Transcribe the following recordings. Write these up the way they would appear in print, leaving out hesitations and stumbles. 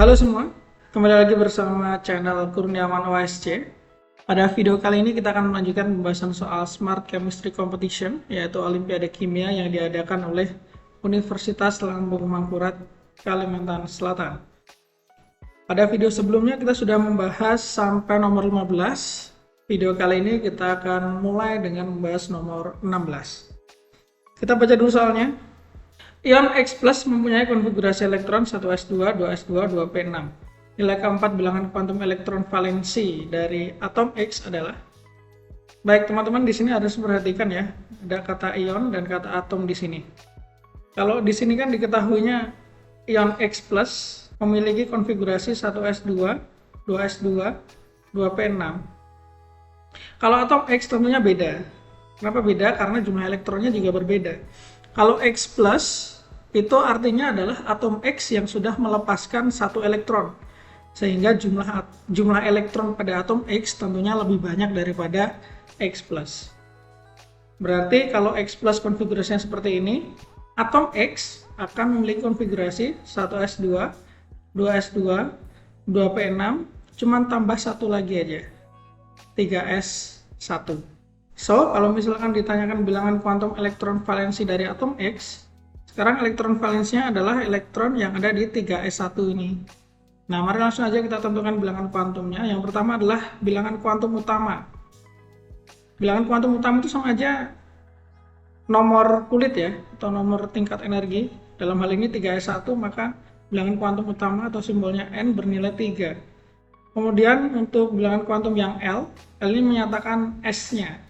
Halo semua, kembali lagi bersama channel Kurniawan OSC. Pada video kali ini kita akan melanjutkan pembahasan soal Smart Chemistry Competition, yaitu Olimpiade Kimia yang diadakan oleh Universitas Lambung Mangkurat, Kalimantan Selatan. Pada video sebelumnya kita sudah membahas sampai nomor 15. Video kali ini kita akan mulai dengan membahas nomor 16. Kita baca dulu soalnya. Ion X+ mempunyai konfigurasi elektron 1s2, 2s2, 2p6. Nilai keempat bilangan kuantum elektron valensi dari atom X adalah. Baik teman-teman, di sini harus perhatikan ya, ada kata ion dan kata atom di sini. Kalau di sini kan diketahuinya ion X+ memiliki konfigurasi 1s2, 2s2, 2p6. Kalau atom X tentunya beda. Kenapa beda? Karena jumlah elektronnya juga berbeda. Kalau X+ itu artinya adalah atom X yang sudah melepaskan satu elektron, sehingga jumlah elektron pada atom X tentunya lebih banyak daripada X+. Berarti kalau X+ konfigurasinya seperti ini, atom X akan memiliki konfigurasi 1s2, 2s2, 2p6, cuman tambah satu lagi aja, 3s1. So, kalau misalkan ditanyakan bilangan kuantum elektron valensi dari atom X, sekarang elektron valensinya adalah elektron yang ada di 3s1 ini. Nah, mari langsung aja kita tentukan bilangan kuantumnya. Yang pertama adalah bilangan kuantum utama. Bilangan kuantum utama itu sama aja nomor kulit ya, atau nomor tingkat energi. Dalam hal ini 3s1, maka bilangan kuantum utama atau simbolnya N bernilai 3. Kemudian untuk bilangan kuantum yang L ini menyatakan S-nya.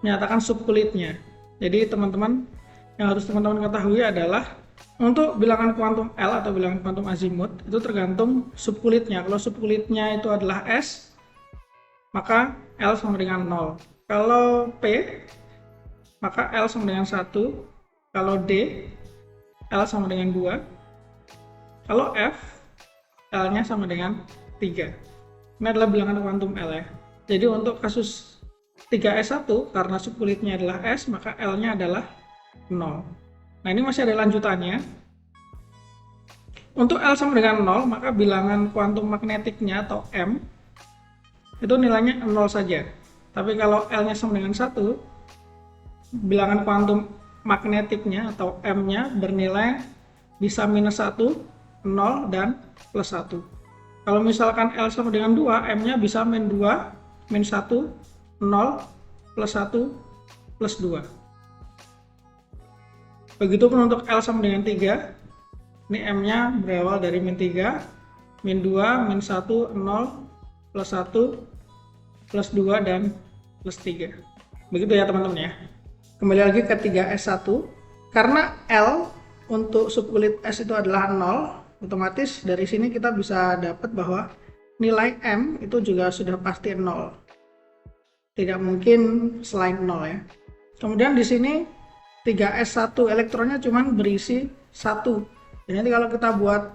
Menyatakan subkulitnya. Jadi teman-teman yang harus teman-teman ketahui adalah untuk bilangan kuantum L atau bilangan kuantum azimut itu tergantung subkulitnya. Kalau subkulitnya itu adalah S, maka L sama dengan 0. Kalau P, maka L sama dengan 1. Kalau D, L sama dengan 2. Kalau F, L-nya sama dengan 3. Ini adalah bilangan kuantum L ya. Jadi untuk kasus 3s1 karena subkulitnya adalah S, maka L-nya adalah 0. Nah, ini masih ada lanjutannya. Untuk L sama dengan 0, maka bilangan kuantum magnetiknya atau M itu nilainya 0 saja. Tapi kalau L-nya sama dengan 1, bilangan kuantum magnetiknya atau M-nya bernilai bisa minus 1, 0, dan plus 1. Kalau misalkan L sama dengan 2, M-nya bisa min 2, min 1, 0, plus 1, plus 2. Begitupun untuk L sama dengan 3. Ini M-nya berawal dari min 3, min 2, min 1, 0, plus 1, plus 2, dan plus 3. Begitu ya teman-teman ya. Kembali lagi ke 3s1. Karena L untuk subkulit S itu adalah 0, otomatis dari sini kita bisa dapat bahwa nilai M itu juga sudah pasti 0. Tidak mungkin selain 0 ya. Kemudian di sini 3s1 elektronnya cuma berisi 1. Jadi nanti kalau kita buat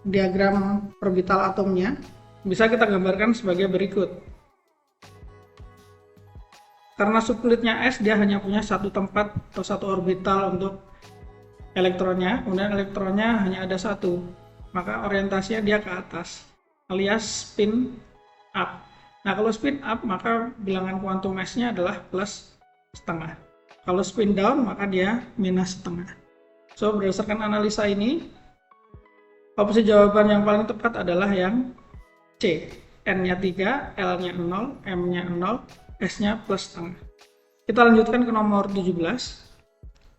diagram orbital atomnya, bisa kita gambarkan sebagai berikut. Karena subkulitnya S, dia hanya punya satu tempat atau satu orbital untuk elektronnya, kemudian elektronnya hanya ada satu, maka orientasinya dia ke atas, alias spin up. Nah, kalau spin up, maka bilangan kuantum S-nya adalah plus setengah. Kalau spin down, maka dia minus setengah. So, berdasarkan analisa ini, opsi jawaban yang paling tepat adalah yang C. N-nya 3, L-nya 0, M-nya 0, S-nya plus setengah. Kita lanjutkan ke nomor 17.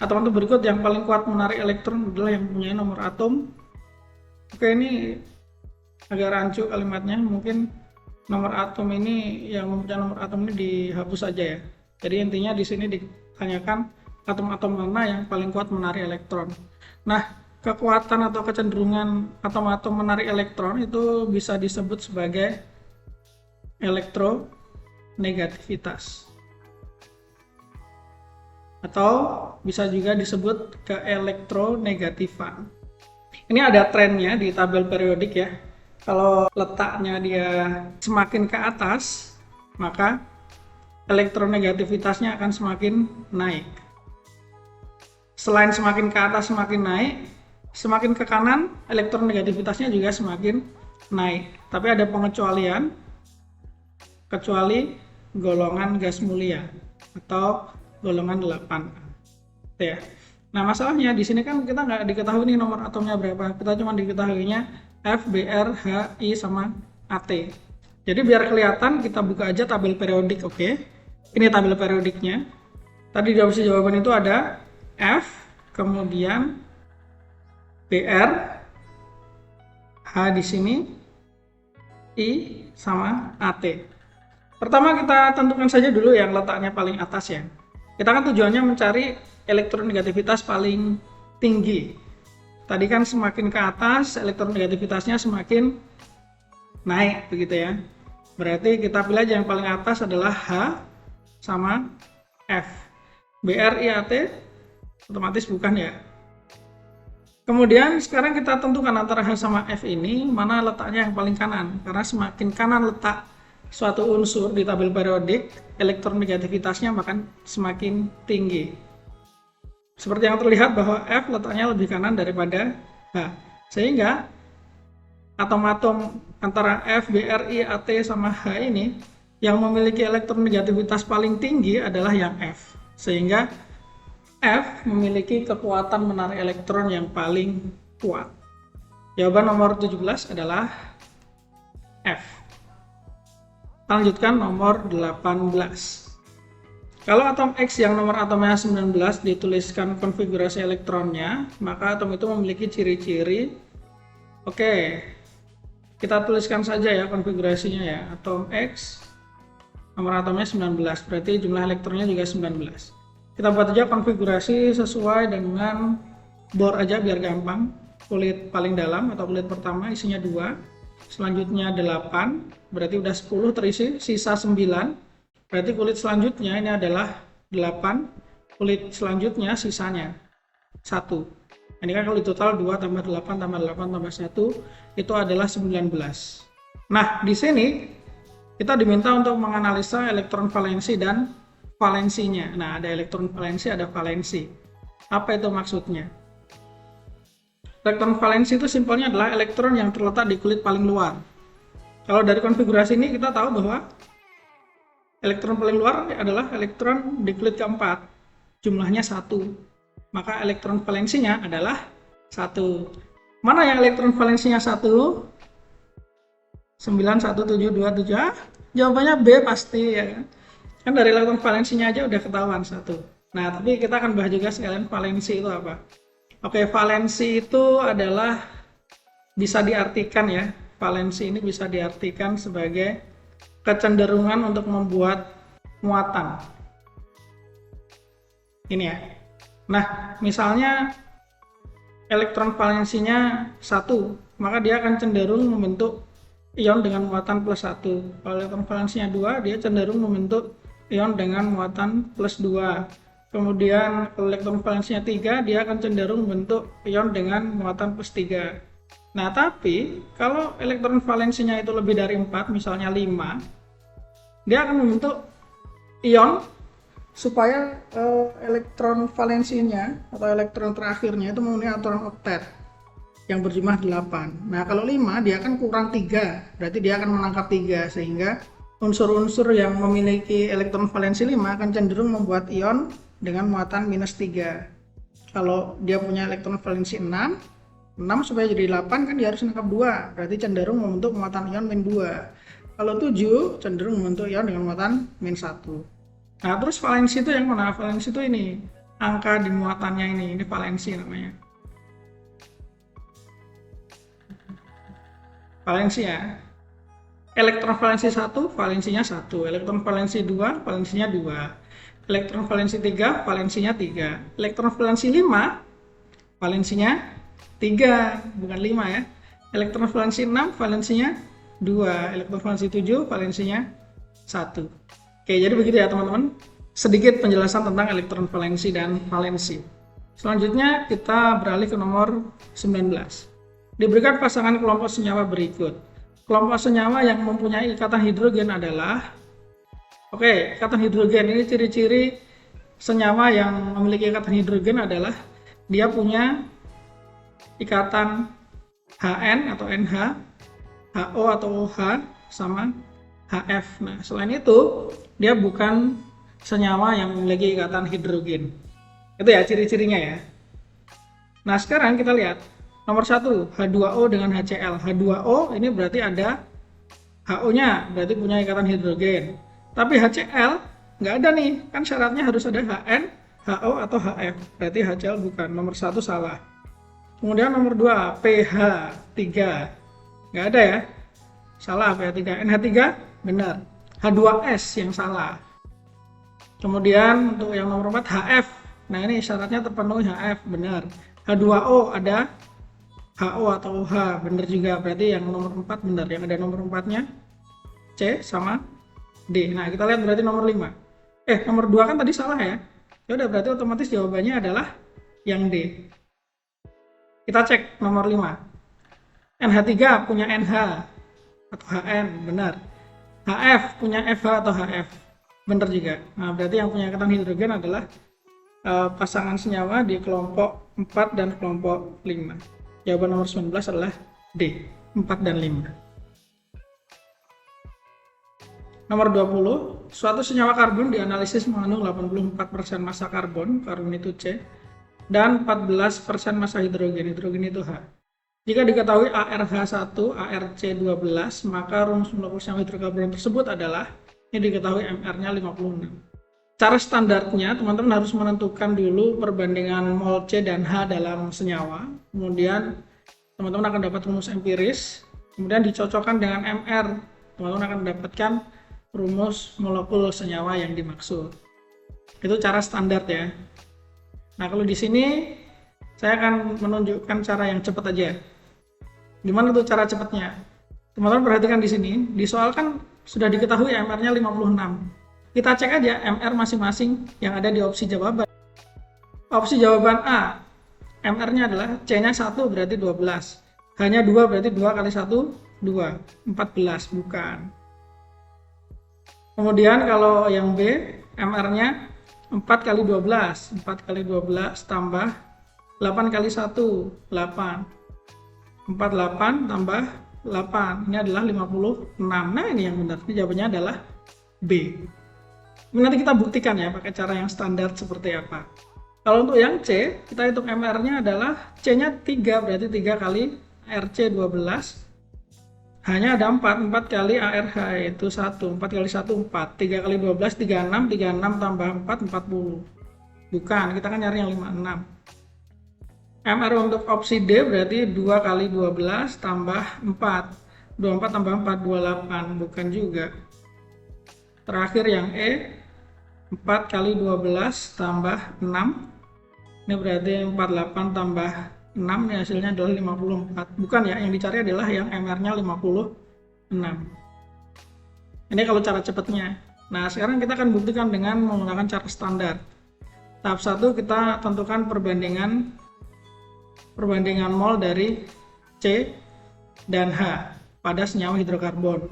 Atom berikut yang paling kuat menarik elektron adalah yang mempunyai nomor atom. Oke, ini agak rancu kalimatnya, mungkin nomor atom ini, yang mempunyai nomor atom ini dihapus saja ya. Jadi intinya di sini ditanyakan atom-atom mana yang paling kuat menarik elektron. Nah, kekuatan atau kecenderungan atom-atom menarik elektron itu bisa disebut sebagai elektronegativitas. Atau bisa juga disebut keelektronegatifan. Ini ada trennya di tabel periodik ya. Kalau letaknya dia semakin ke atas, maka elektronegativitasnya akan semakin naik. Selain semakin ke atas semakin naik, semakin ke kanan elektronegativitasnya juga semakin naik. Tapi ada pengecualian, kecuali golongan gas mulia atau golongan 8. Ya. Nah, masalahnya di sini kan kita nggak diketahui nih nomor atomnya berapa. Kita cuma diketahuinya F, Br, H, I, sama At. Jadi biar kelihatan kita buka aja tabel periodik, oke? Ini tabel periodiknya. Tadi di opsi jawaban itu ada F, kemudian Br, H di sini, I, sama At. Pertama kita tentukan saja dulu yang letaknya paling atas ya. Kita kan tujuannya mencari elektronegativitas paling tinggi. Tadi kan semakin ke atas elektronegativitasnya semakin naik begitu ya. Berarti kita pilih aja yang paling atas adalah H sama F. Br, I, At otomatis bukan ya. Kemudian sekarang kita tentukan antara H sama F ini mana letaknya yang paling kanan. Karena semakin kanan letak suatu unsur di tabel periodik, elektronegativitasnya akan semakin tinggi. Seperti yang terlihat bahwa F letaknya lebih kanan daripada H. Sehingga atom-atom antara F, Br, I, At sama H ini yang memiliki elektronegativitas paling tinggi adalah yang F. Sehingga F memiliki kekuatan menarik elektron yang paling kuat. Jawaban nomor 17 adalah F. Lanjutkan nomor 18. Kalau atom X yang nomor atomnya 19 dituliskan konfigurasi elektronnya, maka atom itu memiliki ciri-ciri. Oke, kita tuliskan saja ya konfigurasinya ya. Atom X nomor atomnya 19, berarti jumlah elektronnya juga 19. Kita buat aja konfigurasi sesuai dengan bor aja biar gampang. Kulit paling dalam atau kulit pertama isinya 2, selanjutnya 8, berarti udah 10 terisi, sisa 9. Berarti kulit selanjutnya ini adalah 8, kulit selanjutnya sisanya 1. Ini kan kalau total 2 tambah 8 tambah 8 tambah 1 itu adalah 19. Nah, di sini kita diminta untuk menganalisa elektron valensi dan valensinya. Nah, ada elektron valensi, ada valensi. Apa itu maksudnya? Elektron valensi itu simpelnya adalah elektron yang terletak di kulit paling luar. Kalau dari konfigurasi ini kita tahu bahwa elektron paling luar adalah elektron di kulit keempat, jumlahnya 1. Maka elektron valensinya adalah 1. Mana yang elektron valensinya 1? 91727. Jawabannya B pasti ya kan? Kan dari elektron valensinya aja udah ketahuan 1. Nah, tapi kita akan bahas juga sekalian valensi itu apa. Oke, valensi itu adalah bisa diartikan ya. Valensi ini bisa diartikan sebagai kecenderungan untuk membuat muatan. Ini ya. Nah, misalnya elektron valensinya 1, maka dia akan cenderung membentuk ion dengan muatan plus 1. Kalau elektron valensinya 2, dia cenderung membentuk ion dengan muatan plus 2. Kemudian kalau elektron valensinya 3, dia akan cenderung membentuk ion dengan muatan plus 3. Nah, tapi kalau elektron valensinya itu lebih dari 4, misalnya 5, dia akan membentuk ion supaya elektron valensinya atau elektron terakhirnya itu memenuhi aturan oktet yang berjumlah 8. Nah, kalau 5 dia akan kurang 3, berarti dia akan menangkap 3, sehingga unsur-unsur yang memiliki elektron valensi 5 akan cenderung membuat ion dengan muatan minus 3. Kalau dia punya elektron valensi 6 supaya jadi 8 kan dia harus menangkap 2, berarti cenderung membentuk muatan ion min 2. Kalau 7 cenderung membentuk ion dengan muatan min 1. Nah, terus valensi itu yang mana? Valensi itu ini, angka di muatannya ini valensi namanya. Valensi ya. Elektron valensi 1, valensinya 1. Elektron valensi 2, valensinya 2. Elektron valensi 3, valensinya 3. Elektron valensi 5, valensinya 3, bukan 5 ya. Elektron valensi 6, valensinya 2. Elektron valensi 7, valensinya 1. Oke, jadi begitu ya teman-teman. Sedikit penjelasan tentang elektron valensi dan valensi. Selanjutnya kita beralih ke nomor 19. Diberikan pasangan kelompok senyawa berikut. Kelompok senyawa yang mempunyai ikatan hidrogen adalah, oke, ikatan hidrogen ini ciri-ciri senyawa yang memiliki ikatan hidrogen adalah dia punya ikatan HN atau NH, HO atau OH, sama HF. Nah, selain itu, dia bukan senyawa yang memiliki ikatan hidrogen. Itu ya ciri-cirinya ya. Nah, sekarang kita lihat. Nomor 1, H2O dengan HCl. H2O ini berarti ada HO-nya, berarti punya ikatan hidrogen. Tapi HCl nggak ada nih, kan syaratnya harus ada HN, HO atau HF. Berarti HCl bukan. Nomor 1 salah. Kemudian nomor 2, pH 3. Nggak ada ya? Salah, pH 3. NH3 benar. H2S yang salah. Kemudian untuk yang nomor 4, HF. Nah, ini syaratnya terpenuhi, HF benar. H2O ada, HO atau OH benar juga. Berarti yang nomor 4 benar. Yang ada nomor 4-nya C sama D. Nah, kita lihat berarti nomor 5. Nomor 2 kan tadi salah ya. Ya udah, berarti otomatis jawabannya adalah yang D. Kita cek nomor 5. NH3 punya NH atau HN, benar. HF punya FH atau HF, benar juga. Nah, berarti yang punya ikatan hidrogen adalah pasangan senyawa di kelompok 4 dan kelompok 5. Jawaban nomor 19 adalah D, 4 dan 5. Nomor 20, suatu senyawa karbon dianalisis mengandung 84% massa karbon itu C, dan 14% massa hidrogen itu H. Jika diketahui ARH1, ARC12, maka rumus molekul senyawa hidrokarbon tersebut adalah, ini diketahui MR-nya 56. Cara standarnya, teman-teman harus menentukan dulu perbandingan mol C dan H dalam senyawa. Kemudian, teman-teman akan dapat rumus empiris. Kemudian dicocokkan dengan MR. Teman-teman akan mendapatkan rumus molekul senyawa yang dimaksud. Itu cara standar ya. Nah, kalau di sini saya akan menunjukkan cara yang cepat aja. Gimana tuh cara cepatnya? Teman-teman perhatikan di sini, di soal kan sudah diketahui MR-nya 56. Kita cek aja MR masing-masing yang ada di opsi jawaban. Opsi jawaban A, MR-nya adalah C-nya 1 berarti 12. H-nya 2 berarti 2 kali 1, 2. 14, bukan. Kemudian kalau yang B, MR-nya 4 kali 12. 4 kali 12 tambah 8 kali 1, 8. 48 tambah 8, ini adalah 56. Nah, ini yang benar, ini jawabannya adalah B. Nanti kita buktikan ya pakai cara yang standar seperti apa. Kalau untuk yang C, kita hitung MR-nya adalah C-nya 3, berarti 3 kali RC12. H-nya ada 4, 4 kali ARH itu 1, 4 kali 1, 4. 3 kali 12, 36, 36 tambah 4, 40. Bukan, kita kan nyari yang 56. MR untuk opsi D berarti 2 kali 12 tambah 4. 24 tambah 4, 28. Bukan juga. Terakhir yang E, 4 kali 12 tambah 6. Ini berarti 48 tambah 6, ini hasilnya adalah 54. Bukan ya, yang dicari adalah yang MR-nya 56. Ini kalau cara cepatnya. Nah, sekarang kita akan buktikan dengan menggunakan cara standar. Tahap 1 kita tentukan perbandingan mol dari C dan H pada senyawa hidrokarbon.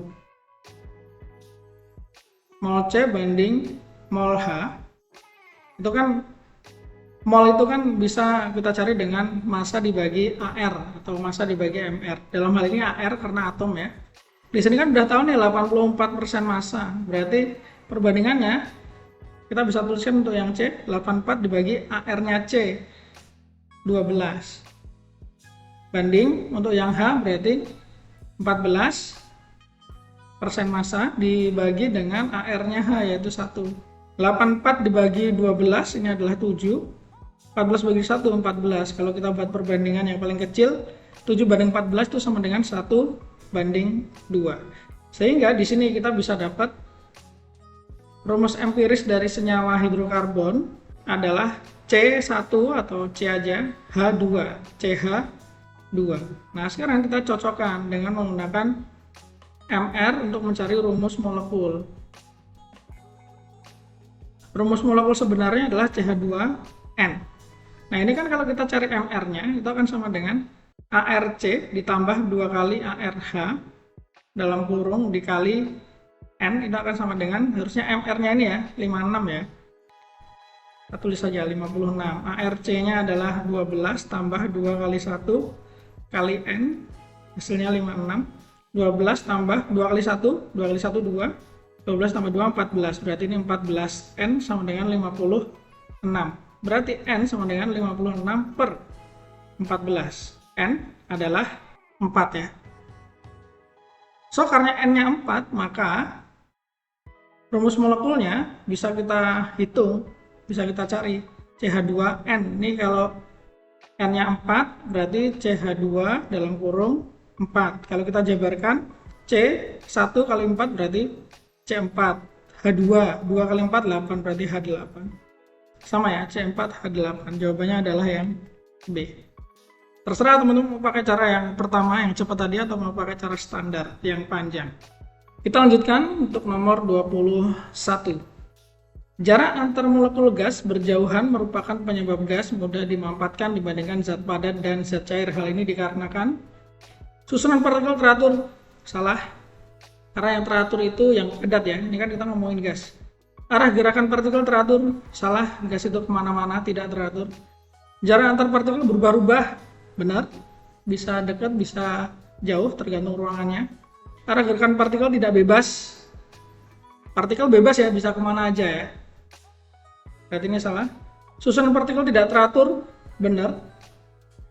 Mol C banding mol H. Itu kan mol itu kan bisa kita cari dengan massa dibagi AR atau massa dibagi MR. Dalam hal ini AR karena atom ya. Di sini kan udah tahu nih 84% massa. Berarti perbandingannya kita bisa tuliskan untuk yang C 84 dibagi AR-nya C 12. Banding untuk yang H berarti 14% massa dibagi dengan AR-nya H yaitu 1. 84 dibagi 12 ini adalah 7. 14 bagi 1 14. Kalau kita buat perbandingan yang paling kecil 7 banding 14 itu sama dengan 1 banding 2. Sehingga di sini kita bisa dapat rumus empiris dari senyawa hidrokarbon adalah C1 atau C aja H2, CH2. Nah, sekarang kita cocokkan dengan menggunakan MR untuk mencari rumus molekul. Rumus molekul sebenarnya adalah CH2N. Nah, ini kan kalau kita cari MR-nya, itu akan sama dengan ARC ditambah 2 kali ARH dalam kurung dikali N, itu akan sama dengan, harusnya MR-nya ini ya, 56 ya. Kita tulis saja 56. ARC-nya adalah 12 tambah 2 kali 1 kali N, hasilnya 56. 12 tambah 2 kali 1, 2 kali 1 2, 12 tambah 2 14, berarti ini 14. N sama dengan 56. Berarti N sama dengan 56 per 14. N adalah 4 ya. So, karena N-nya 4, maka rumus molekulnya bisa kita hitung, bisa kita cari. CH2N, ini kalau N-nya 4, berarti CH2 dalam kurung 4. Kalau kita jabarkan, C1 kali 4 berarti C4. H2, 2 kali 4, 8, berarti H8. Sama ya, C4, H8. Jawabannya adalah yang B. Terserah teman-teman mau pakai cara yang pertama, yang cepat tadi, atau mau pakai cara standar, yang panjang. Kita lanjutkan untuk nomor 21. Jarak antar molekul gas berjauhan merupakan penyebab gas mudah dimampatkan dibandingkan zat padat dan zat cair. Hal ini dikarenakan susunan partikel teratur. Salah. Karena yang teratur itu yang padat ya. Ini kan kita ngomongin gas. Arah gerakan partikel teratur. Salah. Gas itu kemana-mana, tidak teratur. Jarak antar partikel berubah-ubah. Benar. Bisa dekat, bisa jauh, tergantung ruangannya. Arah gerakan partikel tidak bebas. Partikel bebas ya, bisa kemana aja ya. Berarti ini salah. Susunan partikel tidak teratur. Benar.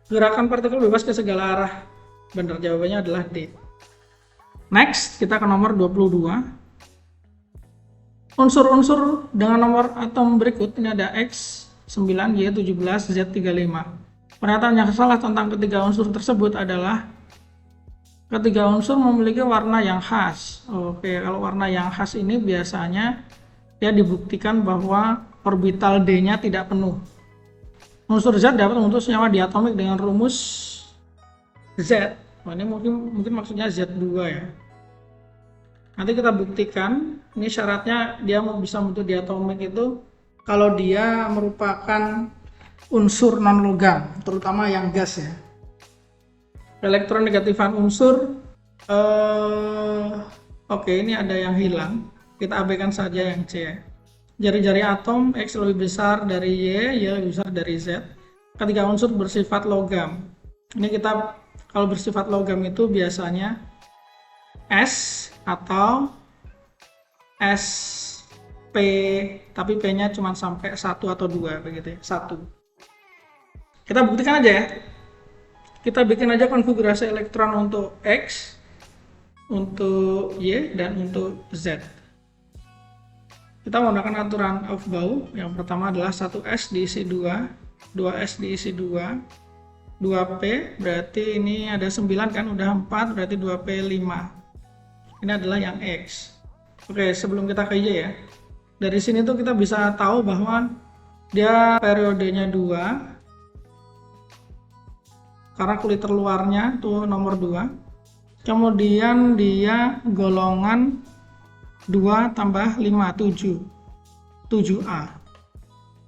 Gerakan partikel bebas ke segala arah. Benar, jawabannya adalah D. Next, kita ke nomor 22. Unsur-unsur dengan nomor atom berikut, ini ada X, 9, Y, 17, Z, 35. Pernyataan yang salah tentang ketiga unsur tersebut adalah ketiga unsur memiliki warna yang khas. Oke, kalau warna yang khas ini biasanya dia dibuktikan bahwa orbital D-nya tidak penuh. Unsur Z dapat membentuk senyawa diatomik dengan rumus Z. Ini mungkin maksudnya Z2 ya. Nanti kita buktikan. Ini syaratnya dia bisa membentuk diatomik itu kalau dia merupakan unsur non logam, terutama yang gas ya. Elektronegatifan unsur. Oke, ini ada yang hilang. Kita abaikan saja yang C. Jari-jari atom X lebih besar dari Y, Y lebih besar dari Z. Ketiga unsur bersifat logam. Ini kita kalau bersifat logam itu biasanya S atau SP, tapi P-nya cuma sampai 1 atau 2 begitu ya, 1. Kita buktikan aja ya. Kita bikin aja konfigurasi elektron untuk X, untuk Y, dan untuk Z. Kita menggunakan aturan Aufbau. Yang pertama adalah 1S diisi 2, 2S diisi 2, 2P berarti ini ada 9 kan, udah 4 berarti 2P 5. Ini adalah yang X. Oke, sebelum kita ke Y ya. Dari sini tuh kita bisa tahu bahwa dia periodenya 2. Karena kulit terluarnya tuh nomor 2. Kemudian dia golongan 2 tambah 5, 7. 7A.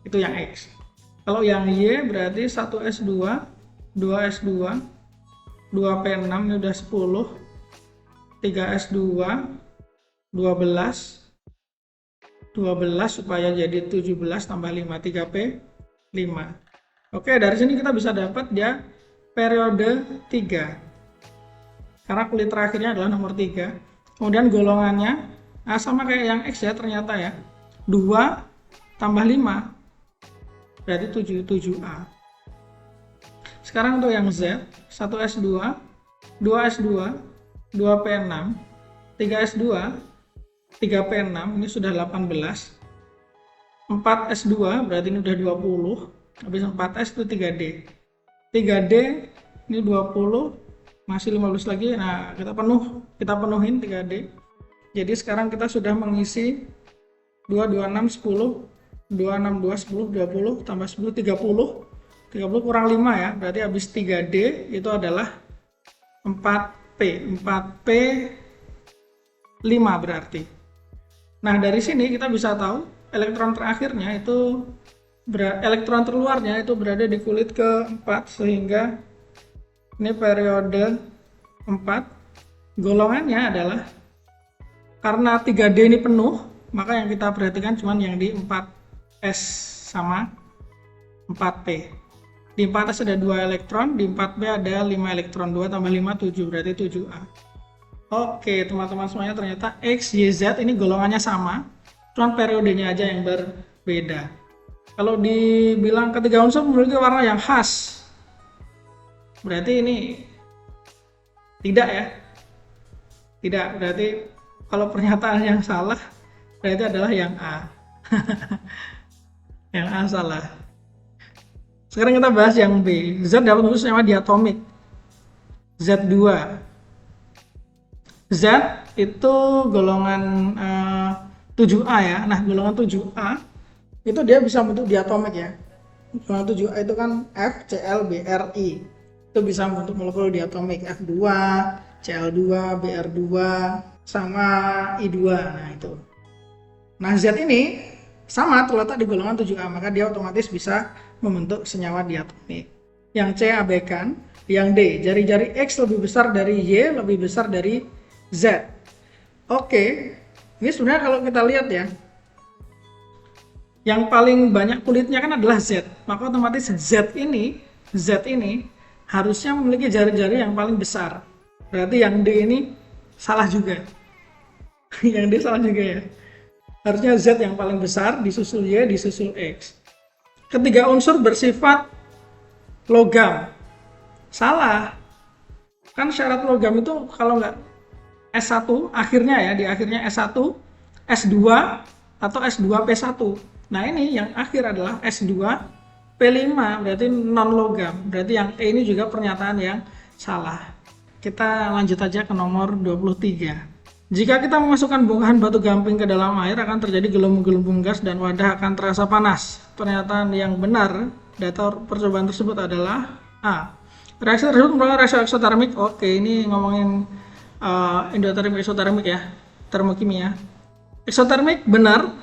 Itu yang X. Kalau yang Y berarti 1S2, 2S2, 2P6 ini udah 10, 3S2, 12 supaya jadi 17 tambah 5, 3P5. Oke, dari sini kita bisa dapat dia periode 3. Karena kulit terakhirnya adalah nomor 3. Kemudian golongannya sama kayak yang X ya ternyata ya. 2 tambah 5 berarti 7A. Sekarang untuk yang Z, 1S2, 2S2, 2P6, 3S2, 3P6 ini sudah 18. 4S2 berarti ini udah 20. Habis 4S itu 3D. 3D ini 20, masih 15 lagi. Nah, kita penuhin 3D. Jadi sekarang kita sudah mengisi 2, 26, 10, 2, 6, 2, 10, 20, tambah 10, 30. 30 kurang 5 ya, berarti habis 3D itu adalah 4P. 4P 5 berarti. Nah, dari sini kita bisa tahu elektron terakhirnya itu elektron terluarnya itu berada di kulit ke-4, sehingga ini periode 4. Golongannya adalah karena 3D ini penuh, maka yang kita perhatikan cuma yang di 4S1 sama 4P. Di 4S ada 2 elektron, di 4B ada 5 elektron. 2 tambah 5, 7, berarti 7A. Oke, teman-teman semuanya, ternyata X, Y, Z ini golongannya sama, cuma periodenya aja yang berbeda. Kalau dibilang ketiga unsur memiliki warna yang khas, berarti ini tidak ya. Tidak, berarti kalau pernyataan yang salah, berarti adalah yang A. Yang A salah. Sekarang kita bahas yang B. Z dapat bentuk senyawa diatomik. Z2. Z itu golongan 7A ya. Nah, golongan 7A itu dia bisa bentuk diatomik ya. Golongan 7A itu kan F, Cl, Bri. Itu bisa bentuk molekul diatomik F2, Cl2, Br2 sama I2. Nah, itu. Nah, Z ini sama terletak di golongan 7A, maka dia otomatis bisa membentuk senyawa diatomik. Yang C abaikan, yang D jari-jari X lebih besar dari Y, lebih besar dari Z. Oke, ini sebenarnya kalau kita lihat ya, yang paling banyak kulitnya kan adalah Z, maka otomatis Z ini harusnya memiliki jari-jari yang paling besar. Berarti yang D ini salah juga. Yang D salah juga ya. Harusnya Z yang paling besar, disusul Y, disusul X. Ketiga unsur bersifat logam. Salah. Kan syarat logam itu kalau nggak S1 akhirnya ya, di akhirnya S1, S2 atau S2P1. Nah ini yang akhir adalah S2P5, berarti non logam. Berarti yang E ini juga pernyataan yang salah. Kita lanjut aja ke nomor 23. Jika kita memasukkan bongkahan batu gamping ke dalam air, akan terjadi gelembung-gelembung gas dan wadah akan terasa panas. Pernyataan yang benar data percobaan tersebut adalah A. Reaksi tersebut merupakan reaksi eksotermik. Oke, ini ngomongin endotermik eksotermik ya, termokimia. Eksotermik benar,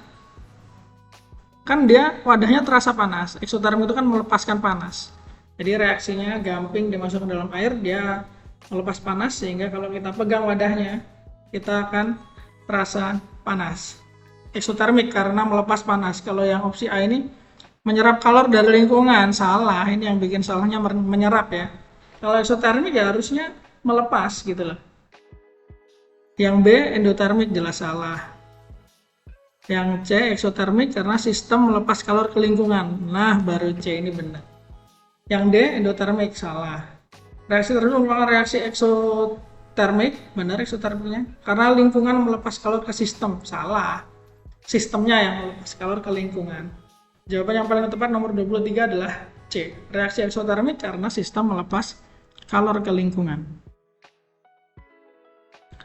kan dia wadahnya terasa panas. Eksotermik itu kan melepaskan panas. Jadi reaksinya gamping dimasukkan dalam air, dia melepas panas sehingga kalau kita pegang wadahnya, kita akan terasa panas. Eksotermik karena melepas panas. Kalau yang opsi A ini menyerap kalor dari lingkungan, salah. Ini yang bikin salahnya menyerap ya. Kalau eksotermik ya harusnya melepas gitu loh. Yang B endotermik jelas salah. Yang C eksotermik karena sistem melepas kalor ke lingkungan. Nah, baru C ini benar. Yang D endotermik salah. Reaksi tersebut merupakan reaksi eksotermik, benar eksotermiknya, karena lingkungan melepas kalor ke sistem. Salah. Sistemnya yang melepas kalor ke lingkungan. Jawaban yang paling tepat nomor 23 adalah C. Reaksi eksotermik karena sistem melepas kalor ke lingkungan.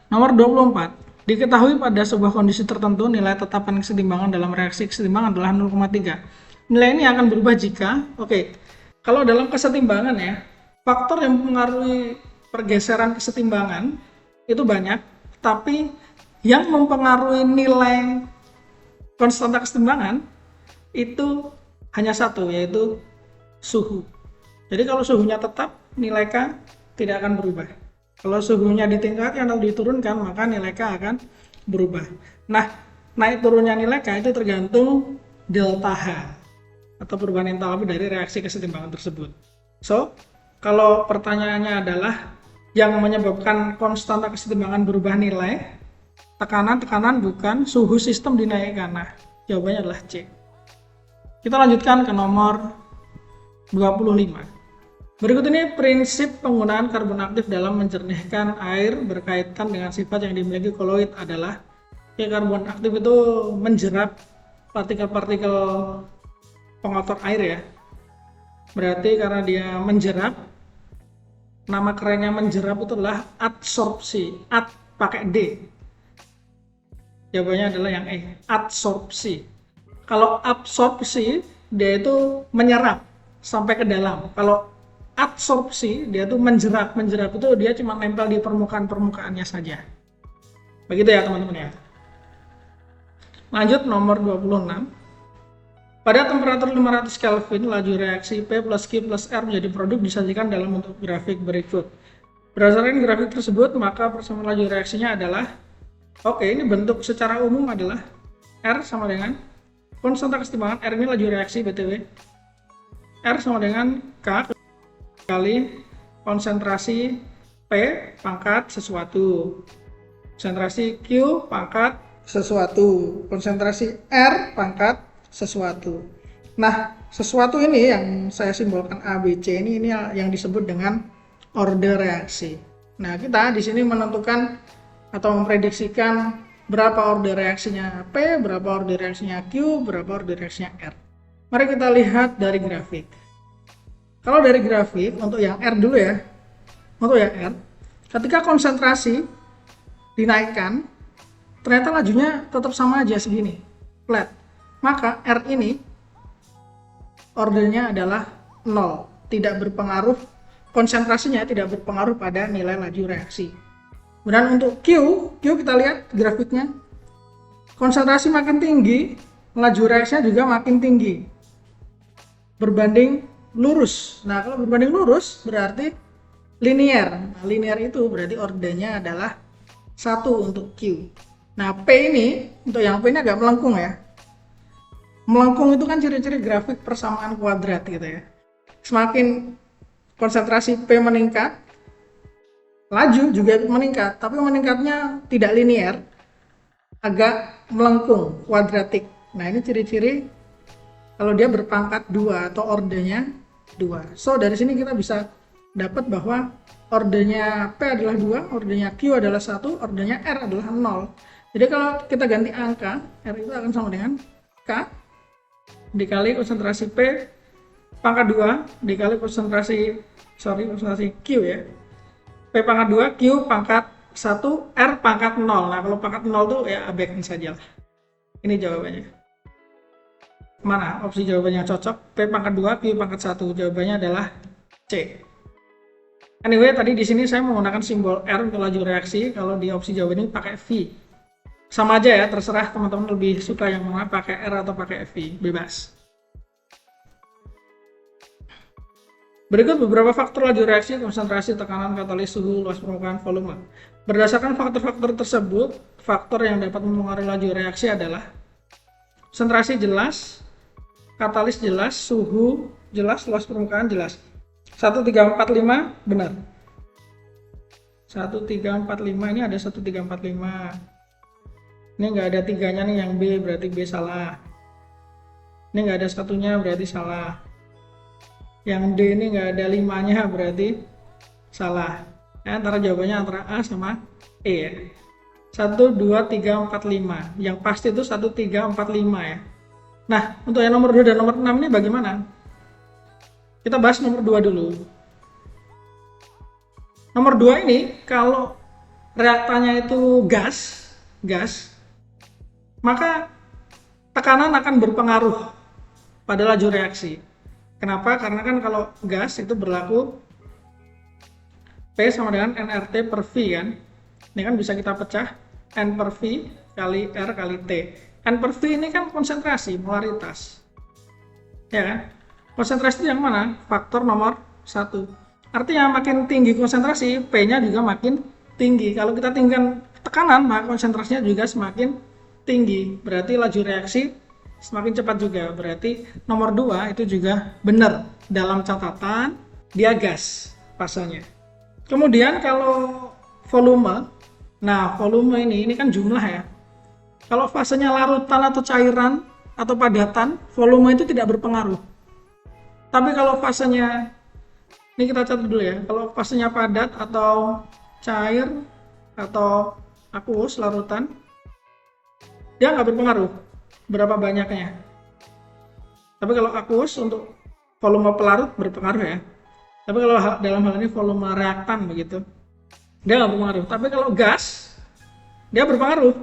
Nomor 24. Diketahui pada sebuah kondisi tertentu nilai tetapan kesetimbangan dalam reaksi kesetimbangan adalah 0,3. Nilai ini akan berubah jika, kalau dalam kesetimbangan ya, faktor yang mempengaruhi pergeseran kesetimbangan itu banyak, tapi yang mempengaruhi nilai konstanta kesetimbangan itu hanya satu, yaitu suhu. Jadi kalau suhunya tetap, nilai K tidak akan berubah. Kalau suhunya ditingkatkan atau diturunkan, maka nilai K akan berubah. Nah, naik turunnya nilai K itu tergantung delta H atau perubahan entalpi dari reaksi kesetimbangan tersebut. So, kalau pertanyaannya adalah yang menyebabkan konstanta kesetimbangan berubah nilai, tekanan bukan suhu sistem dinaikkan. Nah, jawabannya adalah C. Kita lanjutkan ke nomor 25. Berikut ini prinsip penggunaan karbon aktif dalam menjernihkan air berkaitan dengan sifat yang dimiliki koloid adalah karbon aktif itu menjerap partikel-partikel pengotor air ya. Berarti karena dia menjerap, nama kerennya menjerap itu adalah adsorpsi. Ad pakai D. Jawabannya adalah yang E, adsorpsi. Kalau absorpsi, dia itu menyerap sampai ke dalam. Kalau adsorpsi, dia tuh menjerap itu dia cuma nempel di permukaannya saja. Begitu ya teman-teman ya. Lanjut nomor 26. Pada temperatur 500 Kelvin, laju reaksi P plus Q plus R menjadi produk disajikan dalam bentuk grafik berikut. Berdasarkan grafik tersebut, maka persamaan laju reaksinya adalah, ini bentuk secara umum adalah R sama dengan konstan kesetimbangan R ini laju reaksi BTW. R sama dengan K kali konsentrasi P pangkat sesuatu. Konsentrasi Q pangkat sesuatu. Konsentrasi R pangkat sesuatu. Nah, sesuatu ini yang saya simbolkan A, B, C ini yang disebut dengan order reaksi. Nah, kita di sini menentukan atau memprediksikan berapa order reaksinya P, berapa order reaksinya Q, berapa order reaksinya R. Mari kita lihat dari grafik. Kalau dari grafik, untuk yang R dulu ya, untuk yang R, ketika konsentrasi dinaikkan, ternyata lajunya tetap sama aja segini, flat. Maka R ini, ordernya adalah 0, tidak berpengaruh, konsentrasinya tidak berpengaruh pada nilai laju reaksi. Kemudian untuk Q kita lihat grafiknya, konsentrasi makin tinggi, laju reaksinya juga makin tinggi, berbanding lurus. Nah, kalau berbanding lurus berarti linear. Nah, linear itu berarti ordernya adalah 1 untuk Q. Nah, P ini, untuk yang P ini agak melengkung ya. Melengkung itu kan ciri-ciri grafik persamaan kuadrat gitu ya. Semakin konsentrasi P meningkat, laju juga meningkat, tapi meningkatnya tidak linear, agak melengkung, kuadratik. Nah, ini ciri-ciri kalau dia berpangkat 2 atau ordernya 2. So, dari sini kita bisa dapat bahwa ordernya P adalah 2, ordernya Q adalah 1, ordernya R adalah 0. Jadi kalau kita ganti angka, R itu akan sama dengan K dikali konsentrasi P pangkat 2 dikali konsentrasi Q ya. P pangkat 2, Q pangkat 1, R pangkat 0. Nah, kalau pangkat 0 tuh ya abaikan saja lah. Ini jawabannya. Mana opsi jawabannya cocok? P pangkat 2, Q pangkat 1. Jawabannya adalah C. Anyway, tadi di sini saya menggunakan simbol R untuk laju reaksi. Kalau di opsi jawaban ini pakai V. Sama aja ya, terserah teman-teman lebih suka yang mana, pakai R atau pakai V, bebas. Berikut beberapa faktor laju reaksi, konsentrasi, tekanan, katalis, suhu, luas permukaan, volume. Berdasarkan faktor-faktor tersebut, faktor yang dapat mempengaruhi laju reaksi adalah konsentrasi jelas, katalis jelas, suhu jelas, luas permukaan jelas. 1, 3, 4, 5 benar. 1, 3, 4, 5 ini ada 1, 3, 4, 5. Ini nggak ada 3-nya nih, yang B berarti B salah. Ini nggak ada 1-nya berarti salah. Yang D ini nggak ada 5-nya berarti salah. Ya, antara jawabannya antara A sama E ya. 1, 2, 3, 4, 5. Yang pasti itu 1, 3, 4, 5 ya. Nah, untuk yang nomor 2 dan nomor 6 ini bagaimana? Kita bahas nomor 2 dulu. Nomor 2 ini kalau reaktannya itu gas, maka tekanan akan berpengaruh pada laju reaksi. Kenapa? Karena kan kalau gas itu berlaku P sama dengan nRT per V kan. Ini kan bisa kita pecah, N per V kali R kali T. N per V ini kan konsentrasi, molaritas. Ya kan? Konsentrasi itu yang mana? Faktor nomor 1. Artinya makin tinggi konsentrasi, P-nya juga makin tinggi. Kalau kita tinggikan tekanan, maka konsentrasinya juga semakin tinggi. Berarti laju reaksi semakin cepat juga. Berarti nomor 2 itu juga benar. Dalam catatan, dia gas fasenya. Kemudian kalau volume, nah volume ini kan jumlah ya. Kalau fasenya larutan atau cairan atau padatan, volume itu tidak berpengaruh. Tapi kalau fasenya, ini kita catat dulu ya, kalau fasenya padat atau cair atau aqueous, larutan, dia nggak berpengaruh berapa banyaknya. Tapi kalau aqueous untuk volume pelarut berpengaruh ya. Tapi kalau dalam hal ini volume reaktan begitu, dia nggak berpengaruh. Tapi kalau gas, dia berpengaruh.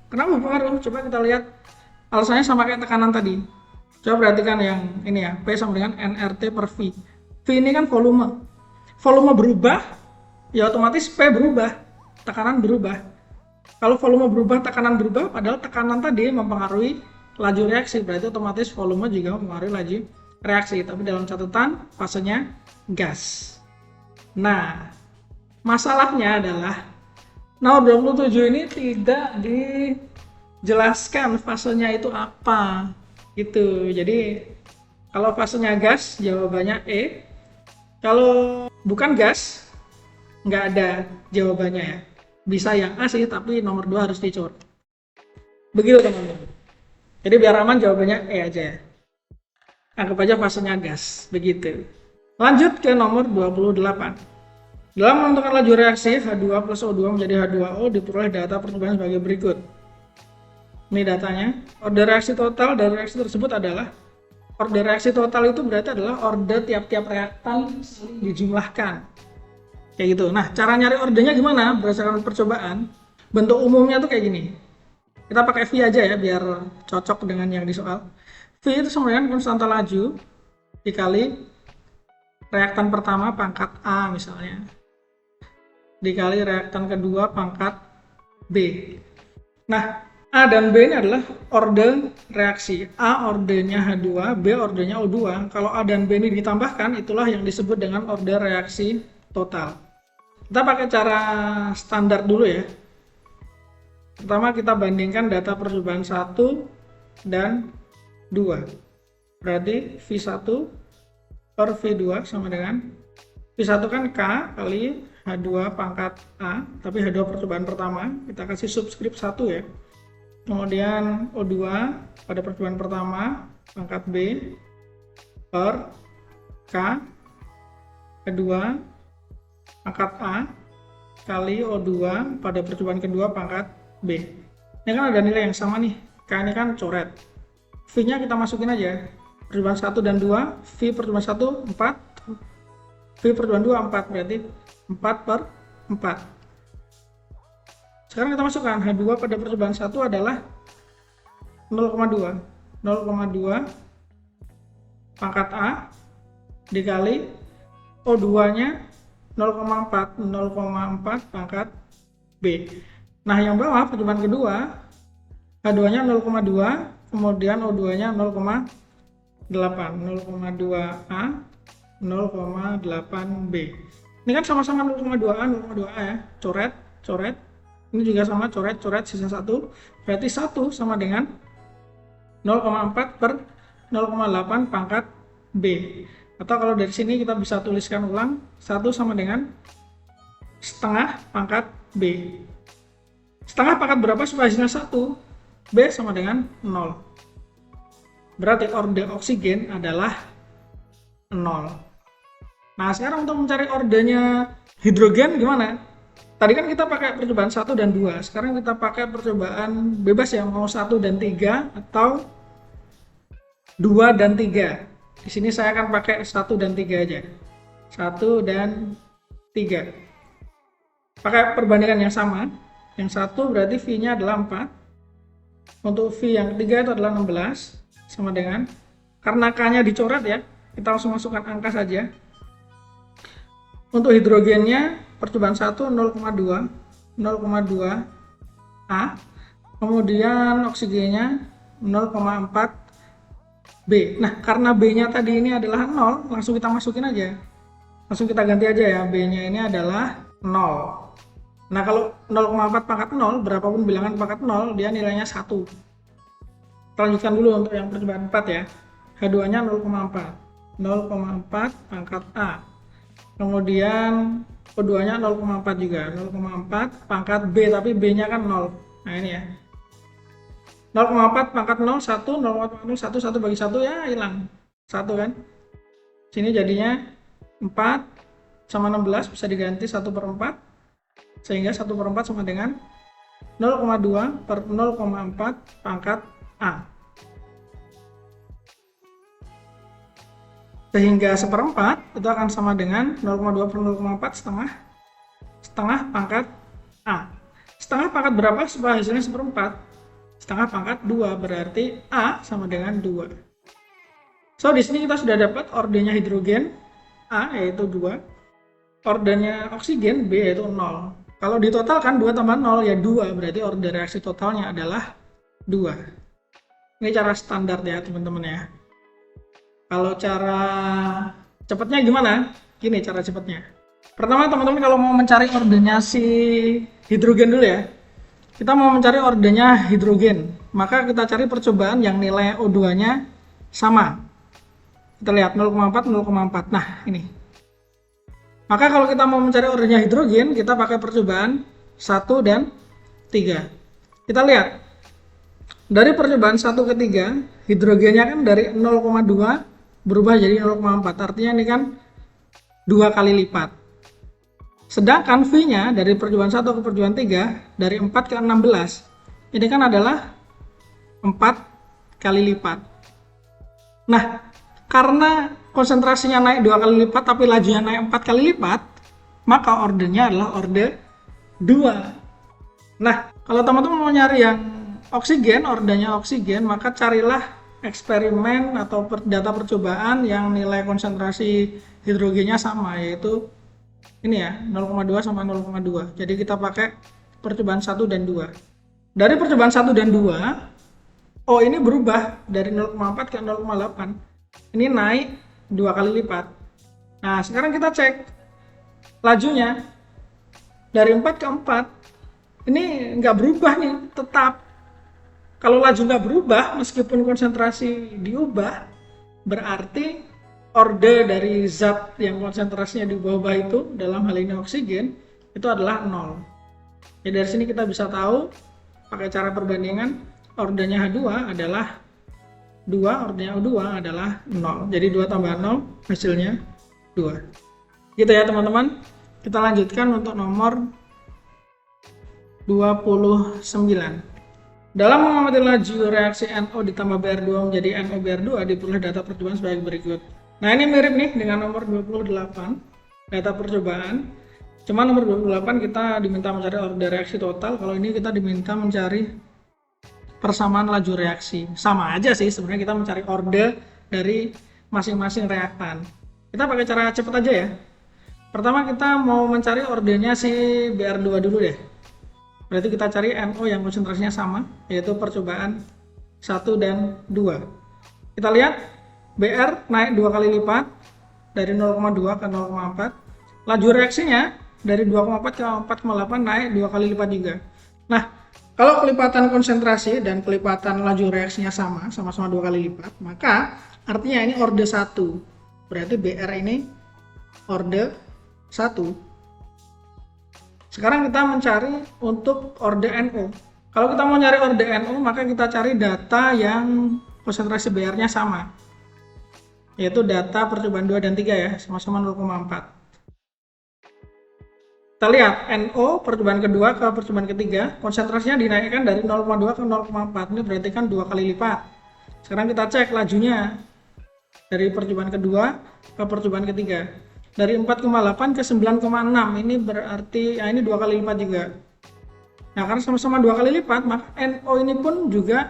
Kenapa berpengaruh? Coba kita lihat alasannya sama kayak tekanan tadi. Coba perhatikan yang ini ya, P sama dengan nRT per V. V ini kan volume. Volume berubah, ya otomatis P berubah, tekanan berubah. Kalau volume berubah, tekanan berubah, padahal tekanan tadi mempengaruhi laju reaksi, berarti otomatis volume juga mempengaruhi laju reaksi. Tapi dalam catatan, fasenya gas. Nah, masalahnya adalah nomor 27 ini tidak jelaskan fasenya itu apa gitu. Jadi kalau fasenya gas jawabannya E, kalau bukan gas nggak ada jawabannya ya. Bisa yang A sih, tapi nomor 2 harus dicor. Begitu teman-teman. Jadi biar aman jawabannya E aja ya. Anggap aja fasenya gas, begitu. Lanjut ke nomor 28. Dalam menentukan laju reaksi H2 plus O2 menjadi H2O diperoleh data percobaan sebagai berikut. Ini datanya. Order reaksi total dari reaksi tersebut adalah, order reaksi total itu berarti adalah order tiap-tiap reaktan dijumlahkan. Kayak gitu. Nah, cara nyari ordernya gimana? Berdasarkan percobaan. Bentuk umumnya tuh kayak gini. Kita pakai V aja ya biar cocok dengan yang di soal. V itu sama dengan konstanta laju dikali reaktan pertama pangkat A misalnya, dikali reaktan kedua pangkat B. Nah, A dan B ini adalah order reaksi. A ordernya H2, B ordernya O2. Kalau A dan B ini ditambahkan, itulah yang disebut dengan order reaksi total. Kita pakai cara standar dulu ya. Pertama kita bandingkan data percobaan 1 dan 2. Berarti V1 per V2 sama dengan V1 kan K kali H2 pangkat A, tapi H2 percobaan pertama kita kasih subskrip 1 ya. Kemudian O2 pada percobaan pertama pangkat B per K kedua pangkat A kali O2 pada percobaan kedua pangkat B. Ini kan ada nilai yang sama nih. K ini kan coret. V-nya kita masukin aja. Percobaan 1 dan 2, V percobaan 1 4, V percobaan 2 4, berarti 4 per 4. Sekarang kita masukkan H2 pada percobaan 1 adalah 0,2. 0,2 pangkat A dikali O2-nya 0,4. 0,4 pangkat B. Nah, yang bawah percobaan kedua H2-nya 0,2, kemudian O2-nya 0,8. 0,2A, 0,8B. Ini kan sama-sama 0,2A, 0,2A ya. Coret, coret. Ini juga sama, coret, coret, sisa 1. Berarti 1 sama dengan 0,4 per 0,8 pangkat B. Atau kalau dari sini kita bisa tuliskan ulang, 1 sama dengan setengah pangkat B. Setengah pangkat berapa supaya hasilnya 1? B sama dengan 0. Berarti order oksigen adalah 0. Nah, sekarang untuk mencari ordernya hidrogen gimana? Tadi kan kita pakai percobaan 1 dan 2. Sekarang kita pakai percobaan bebas ya, mau 1 dan 3 atau 2 dan 3. Di sini saya akan pakai 1 dan 3 aja. 1 dan 3. Pakai perbandingan yang sama. Yang 1 berarti V-nya adalah 4. Untuk V yang ketiga itu adalah 16. Sama dengan, karena K-nya dicoret ya, kita langsung masukkan angka saja. Untuk hidrogennya percobaan 1 0,2 A, kemudian oksigennya 0,4 B. Nah, karena B-nya tadi ini adalah 0, langsung kita masukin aja. Langsung kita ganti aja ya, B-nya ini adalah 0. Nah, kalau 0,4 pangkat 0, berapapun bilangan pangkat 0, dia nilainya 1. Kita lanjutkan dulu untuk yang percobaan 4 ya. H2-nya 0,4. 0,4 pangkat A. Kemudian O2-nya 0,4 juga. 0,4 pangkat B, tapi B-nya kan 0. Nah, ini ya. 0,4 pangkat 0, 1, 0,4 1, 1 bagi 1 ya hilang. 1 kan. Sini jadinya 4 sama 16 bisa diganti 1 per 4. Sehingga 1 per 4 sama dengan 0,2 per 0,4 pangkat A. Sehingga seperempat itu akan sama dengan 0,2 per 0,4 setengah pangkat A. Setengah pangkat berapa supaya hasilnya seperempat? Setengah pangkat 2, berarti A sama dengan 2. So, di sini kita sudah dapat ordernya hidrogen A yaitu 2. Ordernya oksigen B yaitu 0. Kalau ditotalkan 2 tambah 0 ya 2, berarti order reaksi totalnya adalah 2. Ini cara standar ya teman-teman ya. Kalau cara cepatnya gimana? Gini cara cepatnya. Pertama teman-teman kalau mau mencari ordernya si hidrogen dulu ya. kita mau mencari ordernya hidrogen, maka kita cari percobaan yang nilai O2-nya sama. Kita lihat 0,4, 0,4. Nah, ini. Maka kalau kita mau mencari ordernya hidrogen, kita pakai percobaan 1 dan 3. Kita lihat. Dari percobaan 1 ke 3, hidrogennya kan dari 0,2 berubah jadi 0,4. Artinya ini kan 2 kali lipat. Sedangkan V-nya dari percobaan 1 ke percobaan 3, dari 4 ke 16, ini kan adalah 4 kali lipat. Nah, karena konsentrasinya naik 2 kali lipat, tapi lajunya naik 4 kali lipat, maka ordernya adalah order 2. Nah, kalau teman-teman mau nyari yang oksigen, ordernya oksigen, maka carilah eksperimen atau data percobaan yang nilai konsentrasi hidrogennya sama, yaitu ini ya, 0,2 sama 0,2. Jadi kita pakai percobaan 1 dan 2. Dari percobaan 1 dan 2, oh ini berubah dari 0,4 ke 0,8. Ini naik 2 kali lipat. Nah, sekarang kita cek lajunya. Dari 4 ke 4, ini nggak berubah nih, tetap. Kalau laju nggak berubah, meskipun konsentrasi diubah, berarti order dari zat yang konsentrasinya di bawah itu, dalam hal ini oksigen, itu adalah 0. Ya, dari sini kita bisa tahu, pakai cara perbandingan, ordernya H2 adalah 2, ordernya O2 adalah 0. Jadi 2 tambah 0, hasilnya 2. Gitu ya teman-teman. Kita lanjutkan untuk nomor 29. Dalam mengamati laju reaksi NO ditambah Br2 menjadi NO-Br2, diperoleh data percobaan sebagai berikut. Nah, ini mirip nih dengan nomor 28, data percobaan. Cuma nomor 28 kita diminta mencari order reaksi total, kalau ini kita diminta mencari persamaan laju reaksi. Sama aja sih, sebenarnya kita mencari order dari masing-masing reaktan. Kita pakai cara cepat aja ya. Pertama kita mau mencari ordernya si Br2 dulu deh. Berarti kita cari NO yang konsentrasinya sama, yaitu percobaan 1 dan 2. Kita lihat Br naik 2 kali lipat dari 0,2 ke 0,4. Laju reaksinya dari 2,4 ke 4,8 naik 2 kali lipat juga. Nah, kalau kelipatan konsentrasi dan kelipatan laju reaksinya sama-sama 2 kali lipat, maka artinya ini order 1. Berarti Br ini order 1. Sekarang kita mencari untuk order NO. Kalau kita mau nyari order NO, maka kita cari data yang konsentrasi Br-nya sama. Yaitu data percobaan 2 dan 3 ya, sama-sama 0,4. Kita lihat NO percobaan kedua ke percobaan ketiga, konsentrasinya dinaikkan dari 0,2 ke 0,4. Ini berarti kan 2 kali lipat. Sekarang kita cek lajunya dari percobaan kedua ke percobaan ketiga. Dari 4,8 ke 9,6, ini berarti ya ini 2 kali lipat juga. Nah, karena sama-sama 2 kali lipat, maka NO ini pun juga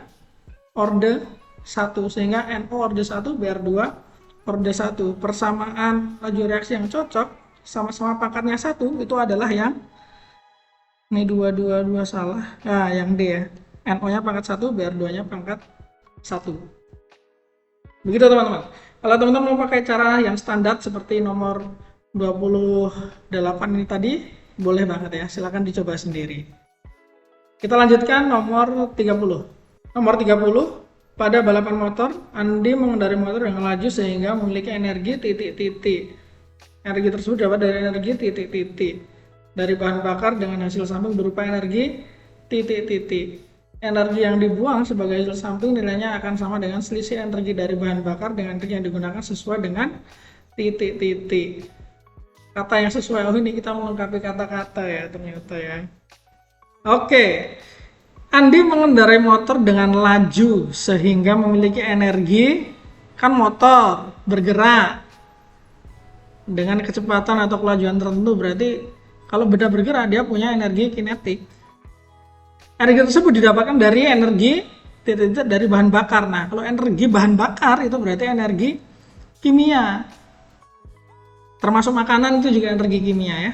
order 1, sehingga NO order 1, Br2 order 1. Persamaan laju reaksi yang cocok, sama-sama pangkatnya 1, itu adalah yang ini 2 salah. Nah, yang D ya. NO-nya pangkat 1, Br2-nya pangkat 1. Begitu teman-teman. Kalau teman-teman mau pakai cara yang standar seperti nomor 28 ini tadi, boleh banget ya, silahkan dicoba sendiri. Kita lanjutkan nomor 30. Nomor 30, pada balapan motor, Andi mengendarai motor dengan laju sehingga memiliki energi titik-titik. Energi tersebut dapat dari energi titik-titik dari bahan bakar dengan hasil samping berupa energi titik-titik. Energi yang dibuang sebagai hasil samping nilainya akan sama dengan selisih energi dari bahan bakar dengan energi yang digunakan sesuai dengan titik-titik. Kata yang sesuai, oh ini kita melengkapi kata-kata ya ternyata ya. Oke, Andi mengendarai motor dengan laju sehingga memiliki energi, kan motor bergerak dengan kecepatan atau kelajuan tertentu, berarti kalau benda bergerak dia punya energi kinetik. Energi tersebut didapatkan dari energi titik-titik dari bahan bakar. Nah, kalau energi bahan bakar itu berarti energi kimia. Termasuk makanan itu juga energi kimia ya.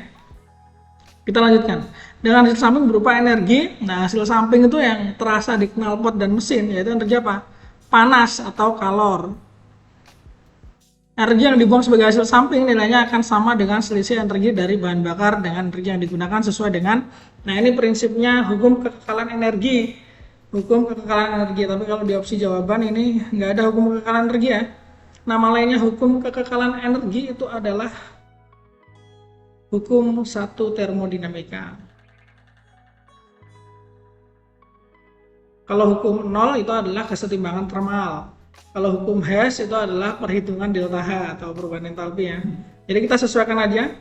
Kita lanjutkan. Dengan hasil samping berupa energi. Nah, hasil samping itu yang terasa di knalpot dan mesin, yaitu energi apa? Panas atau kalor. Energi yang dibuang sebagai hasil samping nilainya akan sama dengan selisih energi dari bahan bakar dengan energi yang digunakan sesuai dengan, nah ini prinsipnya hukum kekekalan energi. Hukum kekekalan energi, tapi kalau di opsi jawaban ini nggak ada hukum kekekalan energi ya. Nama lainnya hukum kekekalan energi itu adalah hukum satu termodinamika. Kalau hukum nol itu adalah kesetimbangan termal. Kalau hukum Hess itu adalah perhitungan delta H atau perubahan entalpi ya. Jadi kita sesuaikan aja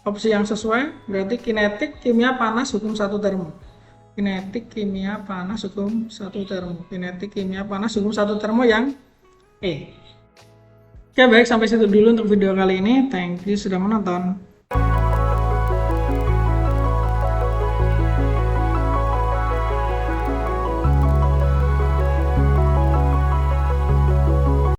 opsi yang sesuai, berarti kinetik kimia panas hukum satu termo. Kinetik kimia panas hukum satu termo. Kinetik kimia panas hukum satu termo yang E. Oke baik, sampai situ dulu untuk video kali ini. Thank you sudah menonton.